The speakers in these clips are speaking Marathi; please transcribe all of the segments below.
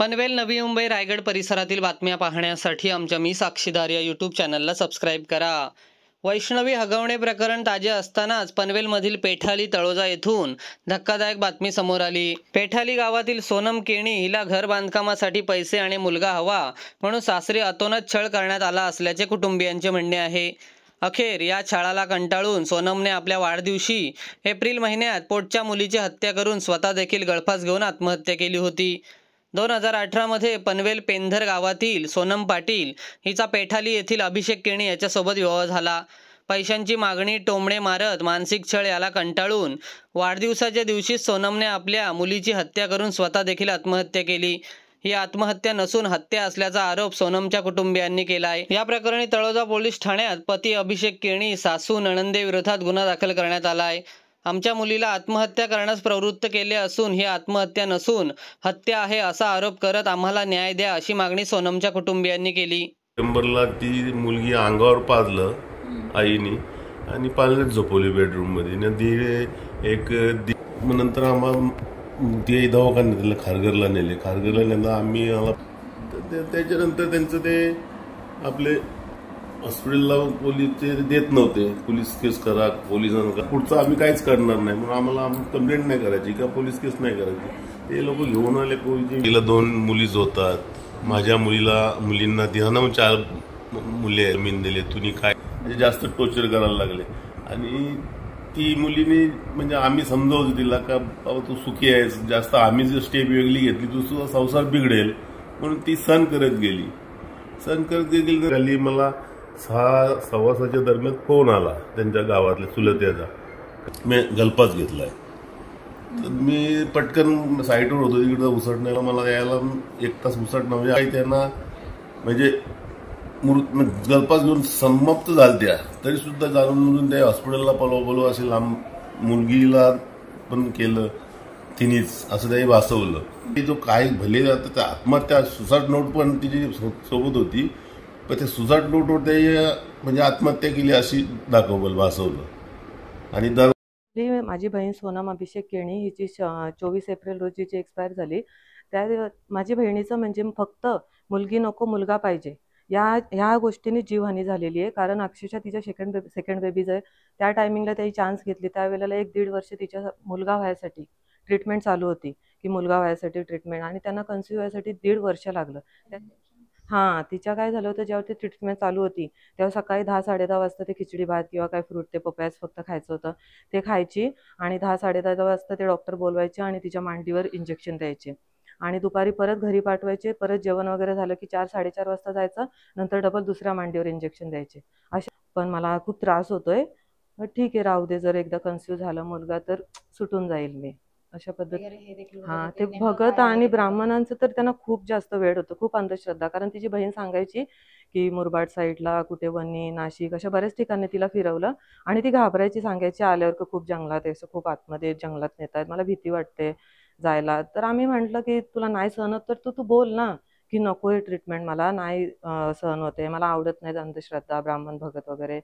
पनवेल, नवी मुंबई, रायगड परिसरातील बातम्या पाहण्यासाठी आमच्या मी साक्षीदार या यूट्यूब चॅनलला सबस्क्राईब करा। वैष्णवी हगवणे प्रकरण ताजे असतानाच पनवेलमधील पेठाली तळोजा येथून धक्कादायक बातमी समोर आली। पेठाली गावातील सोनम केणी हिला घर बांधकामासाठी पैसे आणि मुलगा हवा म्हणून सासरी अतोनात छळ करण्यात आला असल्याचे कुटुंबियांचे म्हणणे आहे। अखेर या छळाला कंटाळून सोनमने आपल्या वाढदिवशी एप्रिल महिन्यात पोटच्या मुलीची हत्या करून स्वतः देखील गळफास घेऊन आत्महत्या केली होती। 2018 मध्ये पनवेल पेंधर गावातील सोनम पाटील हिचा पेठाली येथील अभिषेक केणी याच्यासोबत विवाह झाला। पैशांची मागणी, टोमणे मारत मानसिक छळ याला कंटाळून वाढदिवसाच्या दिवशी सोनमने आपल्या मुलीची हत्या करून स्वतः देखील आत्महत्या केली। ही आत्महत्या नसून हत्या असल्याचा आरोप सोनमच्या कुटुंबियांनी केला आहे। या प्रकरणी तळोजा पोलीस ठाण्यात पती अभिषेक केणी, सासू नणंदेविरोधात गुन्हा दाखल करण्यात आला आहे। आमच्या मुलीला आत्महत्या करण्यास प्रवृत्त केले असून ही आत्महत्या नसून हत्या आहे असा आरोप करत आम्हाला न्याय द्या अशी मागणी सोनमच्या कुटुंबियांनी केली। डिसेंबरला ती मुलगी अंगावर पाजलं आईनी आणि पाळण्यात झोपवली बेडरूम मध्ये। नंतर आम्हाला ते दवाखान्यात खारघरला नेले। खारघरला नेला आम्ही त्याच्यानंतर त्यांचं ते आपले हॉस्पिटलला पोलीस ते देत नव्हते। पोलीस केस करा, पोलिसांना पुढचं आम्ही काहीच करणार नाही म्हणून आम्हाला कंप्लेंट नाही करायची का पोलीस केस नाही करायची। ते लोक घेऊन आले पोलीस। तिला 2 मुलीच होतात। माझ्या मुलींना ध्यान 4 मुले जमीन दिले, तुम्ही काय म्हणजे जास्त टॉर्चर करायला लागले। आणि ती मुलीने म्हणजे आम्ही समजावतो तिला का बाबा तू सुखी आहेस, जास्त आम्ही जर स्टेप वेगळी घेतली तुझा संसार बिघडेल म्हणून ती सहन करत गेली। मला 6:15 दरम्यान फोन आला त्यांच्या गावातल्या चुलत्याचा, मी गलपास घेतलाय। तर मी पटकन साईटवर होतो, तिकडे उसटण्याला मला यायला 1 तास उसटणं म्हणजे आई त्यांना म्हणजे गलपास घेऊन समाप्त झालत्या तरी सुद्धा जाणून त्या हॉस्पिटलला पळव असेल मुलगीला पण केलं तिनेच असं त्याही वाचवलं। ती जो काय भले जातं आत्महत्या सुसाईड नोट पण तिची सोबत होती, पण त्या सुसाईड नोटवर ते म्हणजे आत्महत्या केली अशी दाखवलं वाचवलं। आणि माझी बहीण सोनम अभिषेक केणी हिची 24 एप्रिल रोजीची एक्सपायर झाली। त्या माझी बहिणीचं म्हणजे फक्त मुलगी नको मुलगा पाहिजे ह्या गोष्टीने जीवहानी झालेली आहे। कारण अक्षरशः तिच्या सेकंड बेबीज आहे। त्या टायमिंगला त्याची चान्स घेतली, त्यावेळेला 1-1.5 वर्ष तिच्या मुलगा व्हायसाठी ट्रीटमेंट चालू होती की मुलगा व्हायसाठी ट्रीटमेंट, आणि त्यांना कन्सिव्ह व्हायसाठी 1.5 वर्ष लागलं। तिच्या काय झालं होतं, जेव्हा ती ट्रीटमेंट चालू होती तेव्हा सकाळी 10-10:30 वाजता ते खिचडी भात किंवा काय फ्रूट ते पपयास फक्त खायचं होतं ते खायची, आणि 10-10:30 वाजता ते डॉक्टर बोलवायचे आणि तिच्या मांडीवर इंजेक्शन द्यायचे, आणि दुपारी परत घरी पाठवायचे। परत जेवण वगैरे झालं की 4-4:30 वाजता जायचं, नंतर डबल दुसऱ्या मांडीवर इंजेक्शन द्यायचे। अशा पण मला खूप त्रास होतोय, ठीक आहे राहू दे, जर एकदा कन्सिव्ह झाला मुलगा तर सुटून जाईल मी अशा पद्धतीने। ते भगत आणि ब्राह्मणांचं तर त्यांना खूप जास्त वेळ होतं, खूप अंधश्रद्धा। कारण तिची बहीण सांगायची की मुरबाड साईडला कुठे वणी, नाशिक अशा बऱ्याच ठिकाणी तिला फिरवलं, आणि ती घाबरायची, सांगायची आल्यावर खूप जंगलात आहे, खूप आतमध्ये जंगलात नेतायत, मला भीती वाटते जायला। तर आम्ही म्हटलं की तुला नाही सहन होत तर तू बोल ना की नको हे ट्रीटमेंट, मला नाही सहन होते, मला आवडत नाही अंधश्रद्धा, ब्राह्मण भगत वगैरे।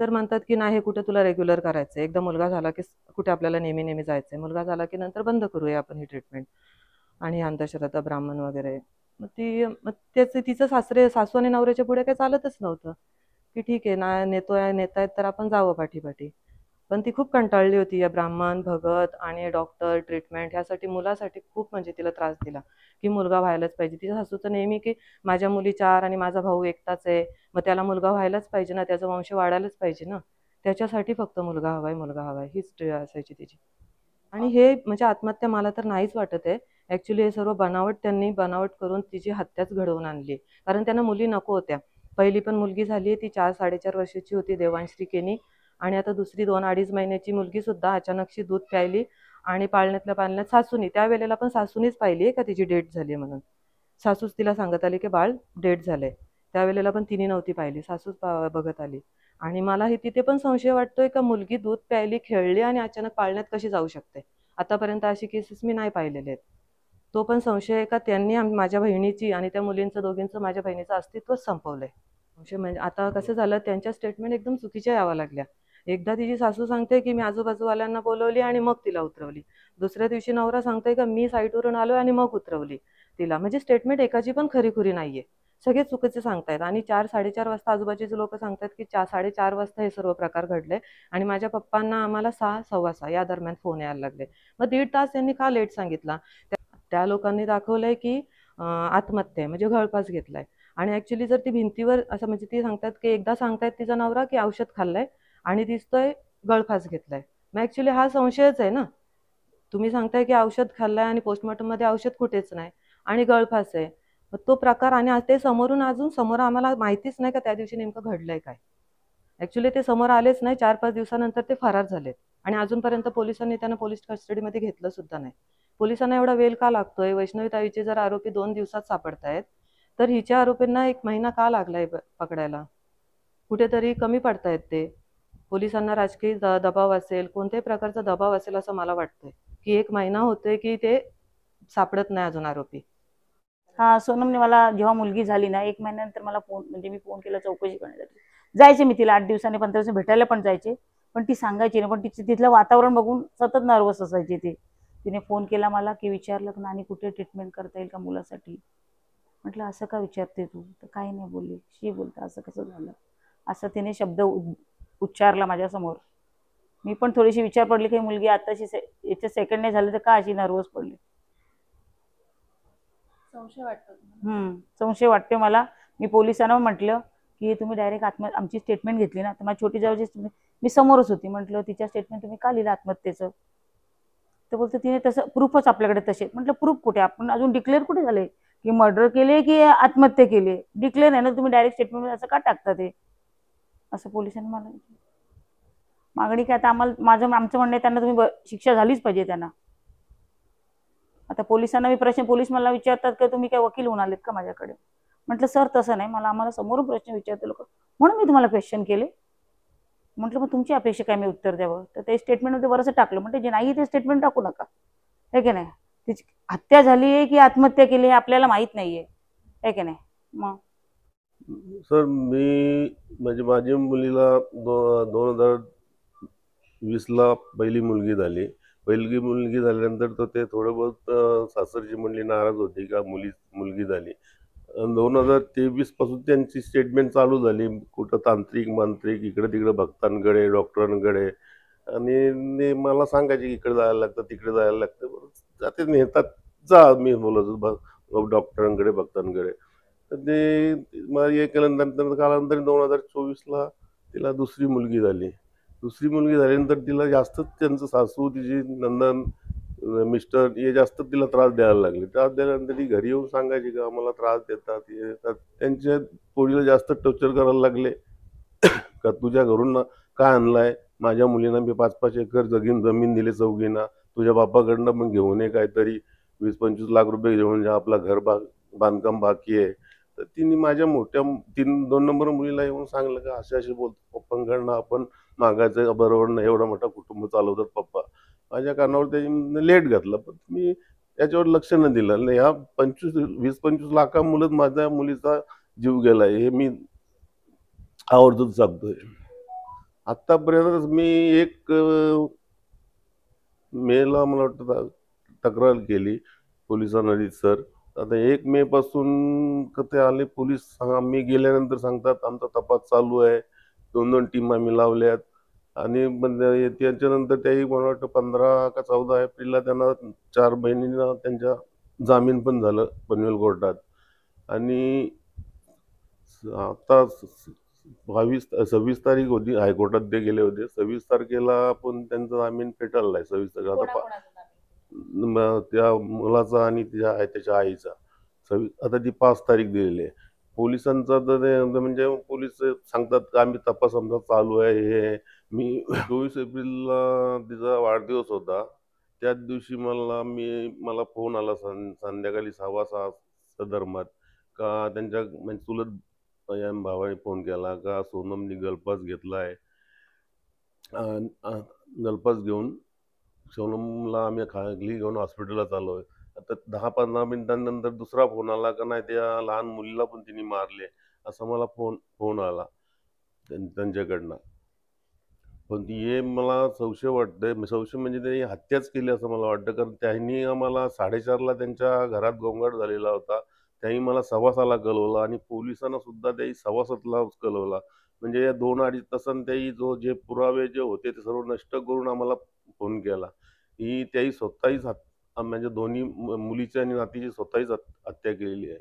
तर म्हणतात की नाही, कुठे तुला रेग्युलर करायचं, एकदा मुलगा झाला की कुठे आपल्याला नेहमी जायचंय, मुलगा झाला की नंतर बंद करूया आपण ही ट्रीटमेंट आणि अंधश्रद्धा ब्राह्मण वगैरे। मग तिचं सासू आणि नवऱ्याच्या पुढे काही चालतच नव्हतं की ठीक आहे ना, नेतायत तर आपण जावं पाठीपाठी। पण ती खूप कंटाळली होती या ब्राह्मण भगत आणि डॉक्टर ट्रीटमेंट ह्यासाठी, मुलासाठी खूप म्हणजे तिला त्रास दिला की मुलगा व्हायलाच पाहिजे। तिच्या सासूचं नेहमी की माझ्या मुली 4 आणि माझा भाऊ एकटाच आहे, मग त्याला मुलगा व्हायलाच पाहिजे ना, त्याचा वंश वाढायलाच पाहिजे ना, त्याच्यासाठी फक्त मुलगा हवाय हीच असायची तिची। आणि हे म्हणजे आत्महत्या मला तर नाहीच वाटत आहे, ऍक्च्युली हे सर्व त्यांनी बनावट करून तिची हत्याच घडवून आणली, कारण त्यांना मुली नको होत्या। पहिली पण मुलगी झाली, ती 4-4.5 वर्षाची होती, देवांश्री केणी, आणि आता दुसरी 2-2.5 महिन्याची मुलगी सुद्धा अचानकशी दूध प्यायली आणि पाळण्यात सासूनी, त्यावेळेला पण सासूनीच पाहिली का तिची डेट झाली म्हणून, सासूच तिला सांगत आली की बाळ डेट झालंय, त्यावेळेला पण तिने नव्हती पाहिली, सासूच बघत आली। आणि मला तिथे पण संशय वाटतोय का मुलगी दूध प्यायली, खेळली आणि अचानक पाळण्यात कशी जाऊ शकते। आतापर्यंत अशी केसेस मी नाही पाहिलेले आहेत। तो पण संशय आहे का त्यांनी माझ्या बहिणीची आणि त्या मुलींचं दोघींचं माझ्या बहिणीचं अस्तित्वच संपवलंय। म्हणजे आता कसं झालं, त्यांच्या स्टेटमेंट एकदम चुकीच्या यावं लागल्या। एकदा तिची सासू सांगते की मी आजूबाजूवाल्यांना बोलवली आणि मग तिला उतरवली, दुसऱ्या दिवशी नवरा सांगतोय का मी साईटवरून आलोय आणि मग उतरवली। तिला. म्हणजे स्टेटमेंट एकाची पण खरीखुरी नाहीये. सगळे चुकीचे सांगतायत आणि 4-4:30 वाजता आजूबाजूचे लोक सांगतात की 4-4:30 वाजता हे सर्व प्रकार घडले आणि माझ्या पप्पांना आम्हाला 6, 6:15 या दरम्यान फोन यायला लागले. मग 1.5 तास त्यांनी का लेट सांगितला? त्या लोकांनी दाखवलंय की आत्महत्या आहे, म्हणजे गळफास घेतलाय. आणि ऍक्च्युली जर ती भिंतीवर असं, म्हणजे ती सांगतात की एकदा सांगतायत तिचा नवरा की औषध खाल्लंय आणि दिसतोय गळफास घेतलाय. मग ऍक्च्युली हा संशयच आहे ना. तुम्ही सांगताय की औषध खाल्लंय आणि पोस्टमॉर्टम मध्ये औषध कुठेच नाही आणि गळफास आहे. मग तो प्रकार, आणि ते समोरून अजून समोर आम्हाला माहितीच नाही का त्या दिवशी नेमकं घडलंय काय. ऍक्च्युली ते समोर आलेच नाही. 4-5 दिवसानंतर ते फरार झालेत आणि अजूनपर्यंत पोलिसांनी त्यांना पोलीस कस्टडीमध्ये घेतलं सुद्धा नाही. पोलिसांना एवढा वेळ का लागतोय? वैष्णवी ताईचे जर आरोपी 2 दिवसात सापडतायत, तर हिच्या आरोपींना 1 महिना का लागलाय पकडायला? कुठेतरी कमी पडतायत ते. पोलिसांना राजकीय दबाव असेल, कोणत्याही प्रकारचा दबाव असेल असं मला वाटतंय, की 1 महिना होतोय की ते सापडत नाही अजून आरोपी. हा, सोनमने मला जेव्हा मुलगी झाली ना, 1 महिन्यानंतर मला फोन, म्हणजे मी फोन केला चौकशी करण्यासाठी. जायचे मी तिला 8 दिवसांनी 15 दिवसांनी भेटायला पण जायचे, पण ती सांगायची नाही. पण तिथलं वातावरण बघून सतत नर्वस असायची ती. तिने फोन केला मला की विचारलं की नानी कुठे ट्रीटमेंट करता येईल का मुलासाठी? म्हटलं असं का विचारते तू? तर काही नाही बोलली. शी बोलता असं कसं झालं, असं तिने शब्द उच्चारला माझ्यासमोर. मी पण थोडीशी विचार पडली की मुलगी आताशी याच्या सेकंड नाही झालं तर का अशी नर्वस पडली. संशय वाटते मला. मी पोलिसांना म्हटलं की तुम्ही डायरेक्ट आमची स्टेटमेंट घेतली ना, तर माझी छोटी जाऊची मी समोरच होती. म्हटलं तिच्या स्टेटमेंट तुम्ही का लिहिलं आत्महत्येचं? तर बोलतो तिने तसं प्रूफच आपल्याकडे तसे. म्हटलं प्रूफ कुठे? आपण अजून डिक्लेअर कुठे झाले की मर्डर केले की आत्महत्या केली? डिक्लेअर आहे ना, तुम्ही डायरेक्ट स्टेटमेंट असं का टाकता ते? असं पोलिसांनी मला मागणी काय, आता आमचं म्हणणं आहे त्यांना तुम्ही शिक्षा झालीच पाहिजे त्यांना. आता पोलिसांना मी प्रश्न, पोलीस मला विचारतात की तुम्ही काय वकील होऊन आलेत का माझ्याकडे? म्हटलं सर तसं नाही, आम्हाला समोरून प्रश्न विचारते लोक, म्हणून मी तुम्हाला क्वेश्चन केले. म्हटलं मग तुमची अपेक्षा काय मी उत्तर द्यावं? तर ते स्टेटमेंटमध्ये बरंच टाकलं. म्हणजे जे नाही ते स्टेटमेंट टाकू नका, हे की नाही. तिची हत्या झाली आहे की आत्महत्या केली हे आपल्याला माहीत नाहीये, हे की नाही. मग सर मी म्हणजे माझ्या मुलीला 2020ला पहिली मुलगी झाली. पहिली मुलगी झाल्यानंतर तर ते थोडं बहुत सासरची मंडळी नाराज होती का मुलगी झाली. 2023 पासून त्यांची स्टेटमेंट चालू झाली. कुठं तांत्रिक मांत्रिक इकडे तिकडे भक्तांकडे, डॉक्टरांकडे, आणि मला सांगायचे की इकडे जायला लागतं तिकडे जायला लागतं. जाते नेतात, जा मी बोलतो डॉक्टरांकडे भक्तांकडे. तर ते मला हे केल्यानंतर कालांतरी 2024ला तिला दुसरी मुलगी झाली. दुसरी मुलगी झाल्यानंतर तिला जास्तच त्यांचं सासू, तिची नंदन, मिस्टर हे जास्त तिला त्रास द्यायला लागले. त्रास द्यायल्यानंतर ती घरी येऊन सांगायची का आम्हाला त्रास देतात, हे देतात. त्यांच्या पोरीला जास्त टॉर्चर करायला लागले का तुझ्या घरून ना काय आणलाय? माझ्या मुलींना मी 5-5 एकर जमीन दिली चौघींना, तुझ्या बापाकडनं पण घेऊन ये काहीतरी 20-25 लाख रुपये घेऊन जा, आपला घर बांधकाम बाकी आहे. तर तिने माझ्या मोठ्या 2 नंबर मुलीला येऊन सांगलं का असे बोलतो पप्पांकडनं आपण मागायचं बरोबर नाही, एवढा मोठा कुटुंब चालवतात पप्पा. माझ्या कानावर त्याची लेट घातलं, पण मी त्याच्यावर लक्ष न दिलं. ह्या 20-25 लाखामुळेच माझ्या मुलीचा जीव गेलाय हे मी आवर्जून सांगतोय. आतापर्यंत मी एक मेला मला वाटतं तक्रार केली पोलिसांना सर. आता 1 मे पासून ते आले पोलीस, आम्ही गेल्यानंतर सांगतात आमचा तपास चालू आहे, 2-2 टीम आम्ही लावल्यात. आणि त्याच्यानंतर त्याही मला वाटतं 15 का 14 एप्रिलला त्यांना 4 बहिणींना त्यांच्या जामीन पण झालं पनवेल कोर्टात. आणि आता 26 तारीख होती, हायकोर्टात ते गेले होते. 26 तारखेला पण त्यांचा जामीन फेटाळलाय. 26 तारखेला त्या मुलाचा आणि त्याच्या आईचा. आता ती 5 तारीख दिलेली आहे. पोलिसांचा तर म्हणजे पोलीस सांगतात का आम्ही तपास आमचा चालू आहे. हे मी 24 एप्रिलला तिचा वाढदिवस होता, त्याच दिवशी मला फोन आला संध्याकाळी 6:15 दरम्यान का त्यांच्या म्हणजे चुलत भावाने फोन केला का सोनमनी गळफास घेतलाय. गळफास घेऊन सोनमला आम्ही खाली घेऊन हॉस्पिटलला चालू आहे. आता 10-15 मिनिटांनंतर दुसरा फोन आला का नाही त्या लहान मुलीला पण तिने मारले, असं मला फोन आला त्यांच्याकडनं. पण हे मला संशय वाटतंय, संशय म्हणजे त्यांनी हत्याच केली असं मला वाटतं. कारण त्यांनी आम्हाला 4:30ला त्यांच्या घरात गोंगाट झालेला होता. त्यांनी मला 6:15ला कळवलं आणि पोलिसांना सुद्धा त्यांनी 6:15ला कळवला. म्हणजे या 2-2.5 तासांनी त्यांनी जे पुरावे जे होते ते सर्व नष्ट करून आम्हाला फोन केला. ही त्यांनी स्वतःहीच म्हणजे दोन्ही मुलीची आणि नातीची स्वतःहीच हत्या केलेली आहे.